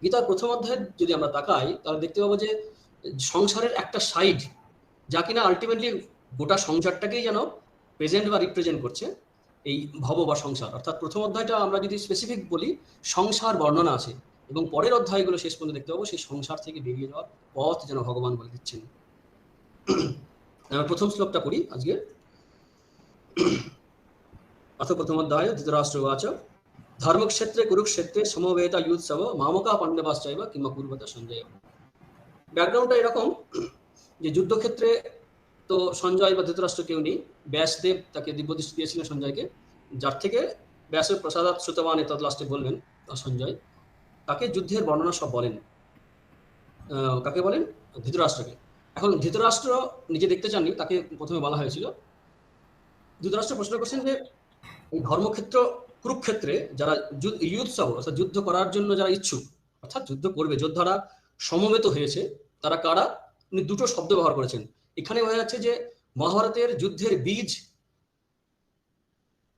গীতার প্রথম অধ্যায়ে যদি আমরা তাকাই তাহলে দেখতে পাবো যে সংসারের একটা সাইড যা কিনা আলটিমেটলি গোটা সংসারটাকেই যেন প্রেজেন্ট বা রিপ্রেজেন্ট করছে, এই ভব বা সংসার। অর্থাৎ প্রথম অধ্যায়টা আমরা যদি স্পেসিফিক বলি, সংসার বর্ণনা আছে, এবং পরের অধ্যায়গুলো শেষ পর্যন্ত দেখতে পাবো সেই সংসার থেকে বেরিয়ে যাওয়ার পথ যেন ভগবান বলে দিচ্ছেন। আমরা প্রথম শ্লোকটা পড়ি আজকে। অথ প্রথম অধ্যায় ধৃতরাষ্ট্র উবাচ ধর্মক্ষেত্রে কুরুক্ষেত্রে সমবেতা ইউৎসব মামকা পাণ্ডবাশ্চৈব কিংবা কুর্বত সঞ্জয়। ব্যাকগ্রাউন্ডটা এরকম যে যুদ্ধক্ষেত্রে তো সঞ্জয় বা ধৃতরাষ্ট্র কেউ নেই, ব্যাসদেব তাকে দিব্যদৃষ্টি দিয়েছিলেন সঞ্জয়কে, যার থেকে ব্যাসের প্রসাদাৎ শ্রুতবান তৎ লাস্টে বলবেন সঞ্জয়, তাকে যুদ্ধের বর্ণনা সব বলেন। কাকে বলেন? ধৃতরাষ্ট্রকে। এখন ধৃতরাষ্ট্র নিজে দেখতে চাননি, তাকে প্রথমে বলা হয়েছিল। ধৃতরাষ্ট্র প্রশ্ন করছেন যে এই ধর্মক্ষেত্র কুরুক্ষেত্রে যারা ইয়ুৎসব অর্থাৎ যুদ্ধ করার জন্য যারা ইচ্ছুক, অর্থাৎ যুদ্ধ করবে, যোদ্ধারা সমবেত হয়েছে, তারা কারা? উনি দুটো শব্দ ব্যবহার করেছেন। এখানে বোঝা যাচ্ছে যে মহাভারতের যুদ্ধের বীজ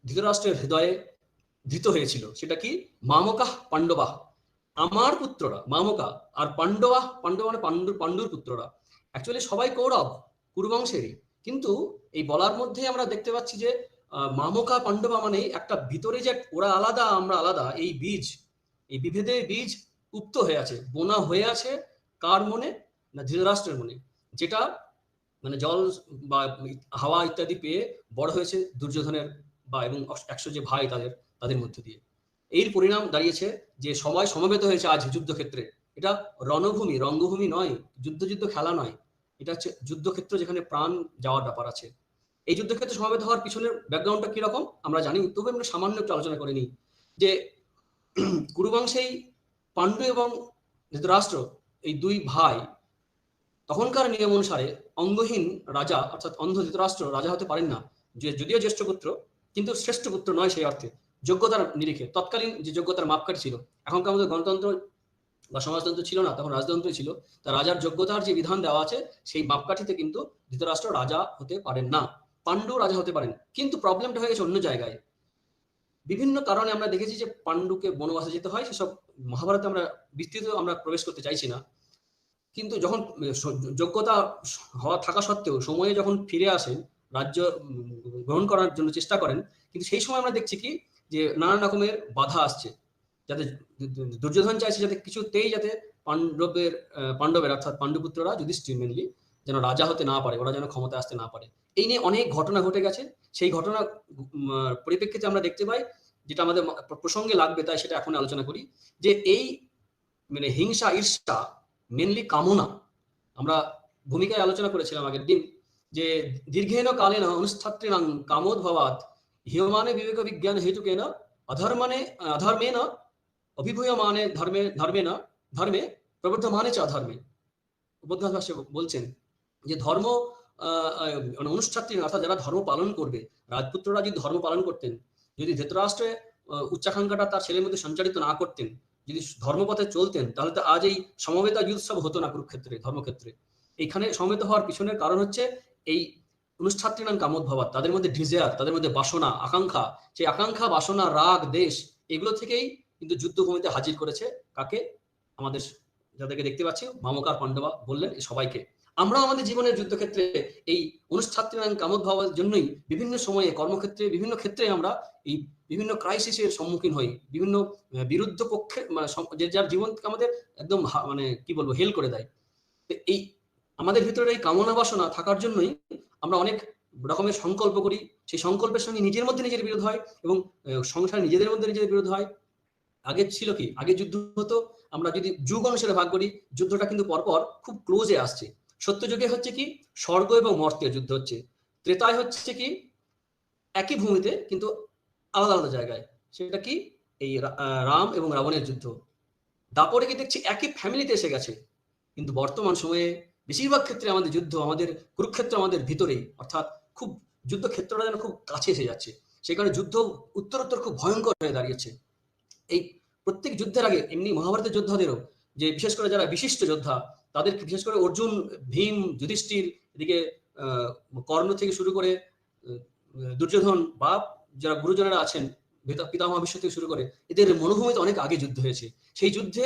ধৃতরাষ্ট্রের হৃদয়ে ধৃত হয়েছিল। সেটা কি? মামকাহ পাণ্ডবাহ, আমার পুত্ররা মামকা, আর পাণ্ডবাহ, পাণ্ডব মানে পাণ্ডুর পুত্ররা। অ্যাকচুয়ালি সবাই কৌরব, কুরুবংশেরই, কিন্তু এই বলার মধ্যে আমরা দেখতে পাচ্ছি যে মামকা পাণ্ডবা মানে একটা ভিতরে যে ওরা আলাদা আমরা আলাদা, এই বীজ, এই বিভেদের বীজ উক্ত হয়ে আছে, বোনা হয়ে আছে। কার মনে? না ধৃতরাষ্ট্রের মনে, যেটা মানে জল বা হাওয়া ইত্যাদি পেয়ে বড় হয়েছে দুর্যোধনের বা এবং 100 যে ভাই তাদের মধ্যে দিয়ে। এর পরিণাম দাঁড়িয়েছে যে সবাই সমবেত হয়েছে আজ যুদ্ধক্ষেত্রে। এটা রণভূমি, রঙ্গভূমি নয়, যুদ্ধ খেলা নয়, এটা হচ্ছে যুদ্ধক্ষেত্র যেখানে প্রাণ যাওয়ার ব্যাপার আছে। এই যুদ্ধক্ষেত্রে সমবেত হওয়ার পিছনের ব্যাকগ্রাউন্ডটা কিরকম আমরা জানি, তবে আমরা সামান্য একটু আলোচনা করে নিই। যে কুরুবংশেই পাণ্ডু এবং ধৃতরাষ্ট্র এই দুই ভাই তখনকার নিয়ম অনুসারে অঙ্গহীন রাজা অর্থাৎ অন্ধ ধৃতরাষ্ট্র রাজা হতে পারেন না, যে যদিও জ্যেষ্ঠ পুত্র কিন্তু শ্রেষ্ঠ পুত্র নয় সেই অর্থে, যোগ্যতার নিরিখে তৎকালীন যে যোগ্যতার মাপকাঠি ছিল। এখনকার মধ্যে গণতন্ত্র বা সমাজতন্ত্র ছিল না, তখন রাজতন্ত্রই ছিল। তা রাজার যোগ্যতার যে বিধান দেওয়া আছে সেই মাপকাঠিতে কিন্তু ধৃতরাষ্ট্র রাজা হতে পারেন না, পাণ্ডু রাজা হতে পারেন। কিন্তু প্রবলেমটা হয়ে গেছে অন্য জায়গায়। বিভিন্ন কারণে আমরা দেখেছি যে পাণ্ডুকে বনবাসে যেতে হয়, সেসব মহাভারতে আমরা বিস্তৃত আমরা প্রবেশ করতে চাইছি না। কিন্তু যখন যোগ্যতা হওয়া থাকা সত্ত্বেও সময়ে যখন ফিরে আসেন, রাজ্য গ্রহণ করার জন্য চেষ্টা করেন, কিন্তু সেই সময় আমরা দেখছি কি যে নানান রকমের বাধা আসছে, যাতে দুর্যোধন চাইছে যাতে কিছুতেই যাতে পাণ্ডবের অর্থাৎ পাণ্ডুপুত্ররা যুধিষ্ঠির মেনলি যেন রাজা হতে না পারে, ওরা যেন ক্ষমতায় আসতে না পারে। এই নিয়ে অনেক ঘটনা ঘটে গেছে। সেই ঘটনা পরিপ্রেক্ষিতে আমরা দেখতে পাই, যেটা আমাদের প্রসঙ্গে লাগবে তাই সেটা এখন আলোচনা করি, যে এই মানে হিংসা ঈর্ষা মেনলি কামনা। আমরা ভূমিকায় আলোচনা করেছিলাম আগের দিন যে দীর্ঘেন কালেন অনুষ্ঠাত্রিণাং কামোদ্ভবাৎ হিয়মানে বিবেক বিজ্ঞান হেতুকেন অধর্মেন অভিভূয়মানে ধর্মে প্রবর্ধমানে চ অধর্মে। উপধ্যায় ভাষ্যে বলছেন যে ধর্ম মানে অনুষ্ঠাত্রী অর্থাৎ যারা ধর্ম পালন করবে, রাজপুত্ররা যদি ধর্ম পালন করতেন, যদি ধৃতরাষ্ট্রে উচ্চাকাঙ্ক্ষাটা তার ছেলের মধ্যে সঞ্চারিত না করতেন, যদি ধর্মপথে চলতেন, তাহলে তো আজ এই সমবেতা যুদ্ধ হতো না কুরুক্ষেত্রে, ধর্মক্ষেত্রে। এইখানে সমবেত হওয়ার পিছনের কারণ হচ্ছে এই অনুষ্ঠাত্রীনাম কামোদ্ভবাত, তাদের মধ্যে ডিজায়ার, তাদের মধ্যে বাসনা আকাঙ্ক্ষা, সেই আকাঙ্ক্ষা বাসনা রাগ দেশ এগুলো থেকেই কিন্তু যুদ্ধভূমিতে হাজির করেছে কাকে? আমাদের যাদেরকে দেখতে পাচ্ছি মামকার পাণ্ডবা বললেন সবাইকে। আমরা আমাদের জীবনের যুদ্ধক্ষেত্রে এই অনুষ্ঠাত্রীনাম কামোদ্ভবের জন্যই বিভিন্ন সময়ে কর্মক্ষেত্রে বিভিন্ন ক্ষেত্রে আমরা এই বিভিন্ন ক্রাইসিসের সম্মুখীন হই, বিভিন্ন বিরুদ্ধ পক্ষে মানে যে যার জীবনকে আমাদের একদম মানে কি বলবো হেল করে দেয়। এই আমাদের ভিতরে এই কামনা বাসনা থাকার জন্যই আমরা অনেক রকমের সংকল্প করি, সেই সংকল্পের সঙ্গে নিজের মধ্যে নিজের বিরোধ হয় এবং সংসার নিজেদের মধ্যে নিজেদের বিরোধ হয়। আগে ছিল কি, আগে যুদ্ধ হতো, আমরা যদি যুগ অনুসারে ভাগ করি যুদ্ধটা কিন্তু পরপর খুব ক্লোজে আসছে। সত্যযুগে হচ্ছে কি স্বর্গ এবং মর্তের যুদ্ধ হচ্ছে, ত্রেতায় হচ্ছে কি একই ভূমিতে কিন্তু আলাদা আলাদা জায়গায়, সেটা কি এই রাম এবং রাবণের যুদ্ধ। দাপরে কি দেখছি একই ফ্যামিলিতে এসে গেছে, কিন্তু বর্তমান সময়ে বেশিরভাগ ক্ষেত্রে আমাদের যুদ্ধ, আমাদের কুরুক্ষেত্র আমাদের ভিতরেই, অর্থাৎ খুব যুদ্ধক্ষেত্রটা যেন খুব কাছে এসে যাচ্ছে। সেই কারণে যুদ্ধ উত্তরোত্তর খুব ভয়ঙ্কর হয়ে দাঁড়িয়েছে। এই প্রত্যেক যুদ্ধের আগে এমনি মহাভারতের যোদ্ধাদেরও, যে বিশেষ করে যারা বিশিষ্ট যোদ্ধা তাদের বিশেষ করে অর্জুন, ভীম, যুধিষ্ঠির, এদিকে কর্ণ থেকে শুরু করে দুর্যোধন বা যারা গুরুজনেরা আছেন পিতামহ ভীষ্ম থেকে শুরু করে, এদের মনোভূমিতে অনেক আগে যুদ্ধ হয়েছে। সেই যুদ্ধে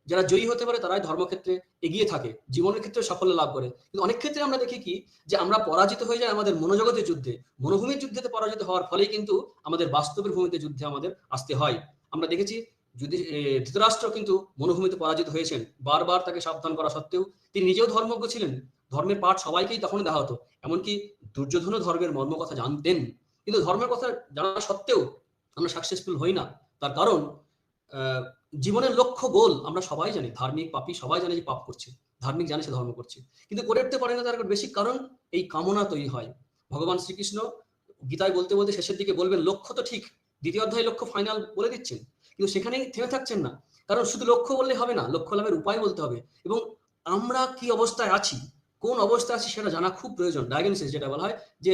যারা জয়ী হতে পারে তারাই ধর্মক্ষেত্রে এগিয়ে থাকে, জীবনের ক্ষেত্রে সাফল্য লাভ করে। কিন্তু অনেক ক্ষেত্রে আমরা দেখি কি, যে আমরা পরাজিত হয়ে যাই আমাদের মনোজগতের যুদ্ধে, মনোভূমির যুদ্ধেতে পরাজিত হওয়ার ফলেই কিন্তু আমাদের বাস্তবের ভূমিতে যুদ্ধে আমাদের আসতে হয়। আমরা দেখেছি যদি ধৃতরাষ্ট্র কিন্তু মনোভূমিতে পরাজিত হয়েছেন, বারবার তাকে সাবধান করা সত্ত্বেও তিনি নিজেও ধর্মজ্ঞ ছিলেন, ধর্মের পাঠ সবাইকেই তখন দেওয়া হতো, এমনকি দুর্যোধনও ধর্মের মর্ম কথা জানতেন। কিন্তু ধর্মের কথা জানা সত্ত্বেও আমরা সাকসেসফুল হই না। তার কারণ জীবনের লক্ষ্য গোল আমরা সবাই জানি, ধার্মিক পাপী সবাই জানে যে পাপ করছে, ধার্মিক জানে সে ধর্ম করছে, কিন্তু করে উঠতে পারে না। তার বেসিক কারণ এই কামনা তৈরি হয়। ভগবান শ্রীকৃষ্ণ গীতায় বলতে বলতে শেষের দিকে বলবেন লক্ষ্য তো ঠিক, দ্বিতীয় অধ্যায় লক্ষ্য ফাইনাল বলে দিচ্ছেন, কিন্তু সেখানেই থেমে থাকছেন না। কারণ শুধু লক্ষ্য বললে হবে না, লক্ষ্য লাভের উপায় বলতে হবে, এবং আমরা কি অবস্থায় আছি, কোন অবস্থায় আছি সেটা জানা খুব প্রয়োজন। ডায়াগনোসিস যেটা বলা হয়, যে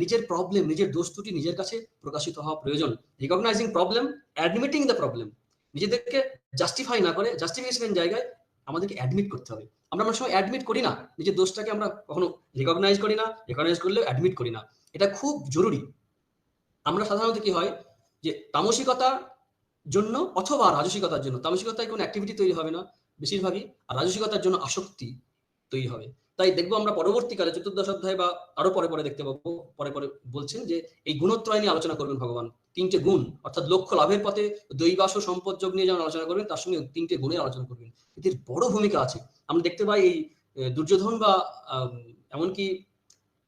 নিজের প্রবলেম, নিজের দোষ ত্রুটি নিজের কাছে প্রকাশিত হওয়া প্রয়োজন। Recognising problem, admitting the problem, নিজেদেরকে জাস্টিফাই না করে জাস্টিফিকেশনের জায়গায় আমাদেরকে অ্যাডমিট করতে হবে। আমরা অনেক সময় অ্যাডমিট করি না, নিজের দোষটাকে আমরা কখনো রিকগনাইজ করি না, রিকগনাইজ করলেও অ্যাডমিট করি না, এটা খুব জরুরি। আমরা সাধারণত কি হয়, যে তামসিকতার জন্য অথবা রাজসিকতার জন্য, তামসিকতায় কোনো অ্যাক্টিভিটি তৈরি হবে না বেশিরভাগই, আর রাজসিকতার জন্য আসক্তি তৈরি হবে। তাই দেখবো আমরা পরবর্তীকালে চতুর্দশ অধ্যায় বা আরো পরে পরে দেখতে পাবো, পরে পরে বলছেন যে এই গুণত্রয় নিয়ে আলোচনা করবেন ভগবান। তিনটে গুণ, অর্থাৎ লক্ষ্য লাভের পথে দৈবাস সম্পদ যোগ নিয়ে যেমন আলোচনা করবেন, তার সঙ্গে তিনটে গুণের আলোচনা করবেন। এদের বড় ভূমিকা আছে। আমরা দেখতে পাই এই দুর্যোধন বা এমনকি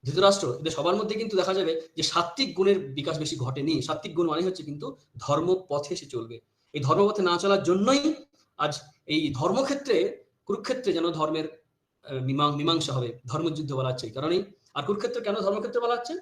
ধৃতরাষ্ট্র, এদের সবার মধ্যে কিন্তু দেখা যাবে যে সাত্ত্বিক গুণের বিকাশ বেশি ঘটেনি। সাত্ত্বিক গুণ মানে হচ্ছে কিন্তু ধর্মপথে সে চলবে। এই ধর্মপথে না চলার জন্যই আজ এই ধর্মক্ষেত্রে, কুরুক্ষেত্রে যেন ধর্মের মীমাংসা হবে, ধর্মযুদ্ধ বলা হচ্ছে এই কারণেই। আর কুরুক্ষেত্র কেন ধর্মক্ষেত্র বলা হচ্ছে,